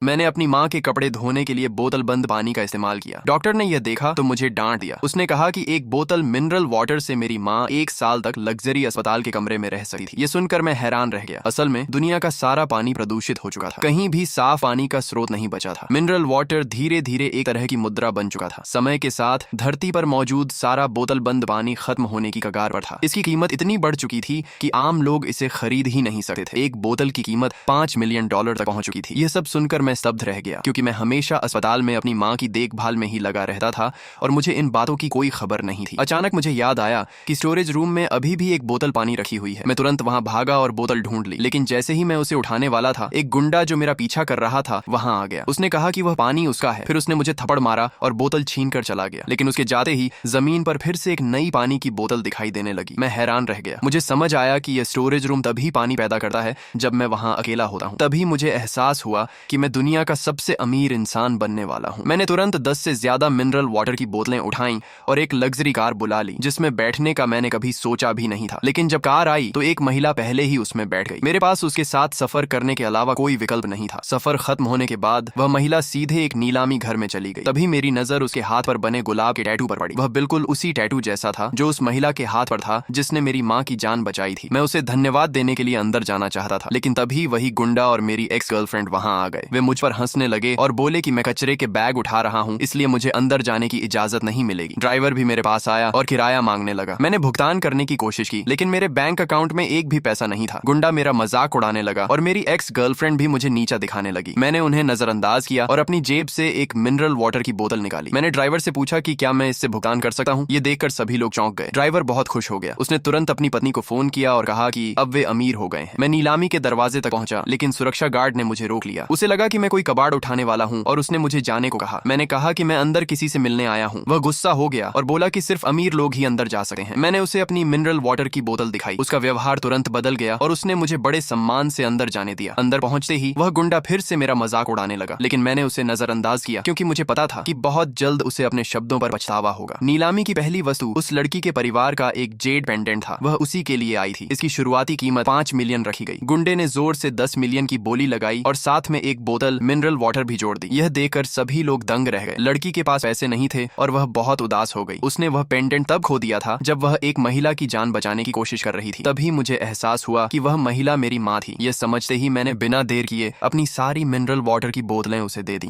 मैंने अपनी माँ के कपड़े धोने के लिए बोतल बंद पानी का इस्तेमाल किया। डॉक्टर ने यह देखा तो मुझे डांट दिया। उसने कहा कि एक बोतल मिनरल वाटर से मेरी माँ 1 साल तक लग्जरी अस्पताल के कमरे में रह सकती थी। ये सुनकर मैं हैरान रह गया। असल में दुनिया का सारा पानी प्रदूषित हो चुका था, कहीं भी साफ पानी का स्रोत नहीं बचा था। मिनरल वाटर धीरे धीरे एक तरह की मुद्रा बन चुका था। समय के साथ धरती पर मौजूद सारा बोतल बंद पानी खत्म होने की कगार पर था। इसकी कीमत इतनी बढ़ चुकी थी कि आम लोग इसे खरीद ही नहीं सकते थे। एक बोतल की कीमत $5 मिलियन तक पहुंच चुकी थी। यह सब सुनकर मैं स्तब्ध रह गया, क्योंकि मैं हमेशा अस्पताल में अपनी माँ की देखभाल में ही लगा रहता था और मुझे इन बातों की कोई खबर नहीं थी। अचानक मुझे याद आया कि स्टोरेज रूम में अभी भी एक बोतल पानी रखी हुई है। मैं तुरंत वहां भागा और बोतल ढूंढ ली, लेकिन जैसे ही मैं उसे उठाने वाला था, एक गुंडा जो मेरा पीछा कर रहा था वहां आ गया। उसने कहा कि वह पानी उसका है। फिर उसने मुझे थप्पड़ मारा और बोतल छीन कर चला गया। लेकिन उसके जाते ही जमीन पर फिर से एक नई पानी की बोतल दिखाई देने लगी। मैं हैरान रह गया। मुझे समझ आया कि यह स्टोरेज रूम तभी पानी पैदा करता है जब मैं वहां अकेला होता हूँ। तभी मुझे एहसास हुआ कि मैं दुनिया का सबसे अमीर इंसान बनने वाला हूँ। मैंने तुरंत 10 से ज्यादा मिनरल वाटर की बोतलें उठाई और एक लग्जरी कार बुला ली, जिसमें बैठने का मैंने कभी सोचा भी नहीं था। लेकिन जब कार आई तो एक महिला पहले ही उसमें बैठ गई। मेरे पास उसके साथ सफर करने के अलावा कोई विकल्प नहीं था। सफर खत्म होने के बाद वह महिला सीधे एक नीलामी घर में चली गई। तभी मेरी नजर उसके हाथ पर बने गुलाब के टैटू पर पड़ी। वह बिल्कुल उसी टैटू जैसा था जो उस महिला के हाथ पर था जिसने मेरी माँ की जान बचाई थी। मैं उसे धन्यवाद देने के लिए अंदर जाना चाहता था, लेकिन तभी वही गुंडा और मेरी एक्स गर्लफ्रेंड वहां आ गए। वे मुझ पर हंसने लगे और बोले कि मैं कचरे के बैग उठा रहा हूँ, इसलिए मुझे अंदर जाने की इजाजत नहीं मिलेगी। ड्राइवर भी मेरे पास आया और किराया मांगने लगा। मैंने भुगतान करने की कोशिश की, लेकिन मेरे बैंक अकाउंट में एक भी पैसा नहीं था। गुंडा मेरा मजाक उड़ाने लगा और मेरी एक्स गर्लफ्रेंड भी मुझे नीचा दिखाने लगी। मैंने उन्हें नजरअंदाज किया और अपनी जेब से एक मिनरल वाटर की बोतल निकाली। मैंने ड्राइवर से पूछा कि क्या मैं इससे भुगतान कर सकता हूँ। ये देखकर सभी लोग चौंक गए। ड्राइवर बहुत खुश हो गया। उसने तुरंत अपनी पत्नी को फोन किया और कहा कि अब वे अमीर हो गए हैं। मैं नीलामी के दरवाजे तक पहुंचा, लेकिन सुरक्षा गार्ड ने मुझे रोक लिया। उसे लगा कि मैं कोई कबाड़ उठाने वाला हूँ और उसने मुझे जाने को कहा। मैंने कहा कि मैं अंदर किसी से मिलने आया हूँ। वह गुस्सा हो गया और बोला कि सिर्फ अमीर लोग ही अंदर जा सकते हैं। मैंने उसे अपनी मिनरल वाटर की बोतल दिखाई। उसका व्यवहार तुरंत बदल गया और उसने मुझे बड़े सम्मान से अंदर जाने दिया। अंदर पहुंचते ही वह गुंडा फिर से मेरा मजाक उड़ाने लगा, लेकिन मैंने उसे नजरअंदाज किया, क्योंकि मुझे पता था कि बहुत जल्द उसे अपने शब्दों पर पछतावा होगा। नीलामी की पहली वस्तु उस लड़की के परिवार का एक जेड पेंडेंट था। वह उसी के लिए आई थी। इसकी शुरुआती कीमत $5 मिलियन रखी गई। गुंडे ने जोर से 10 मिलियन की बोली लगाई और साथ में एक बोतल मिनरल वाटर भी जोड़ दी। यह देखकर सभी लोग दंग रह गए। लड़की के पास पैसे नहीं थे और वह बहुत उदास हो गई। उसने वह पेंडेंट तब खो दिया था जब वह एक महिला की जान बचाने की कोशिश कर रही थी। तभी मुझे एहसास हुआ कि वह महिला मेरी माँ थी। यह समझते ही मैंने बिना देर किए अपनी सारी मिनरल वाटर की बोतलें उसे दे दी।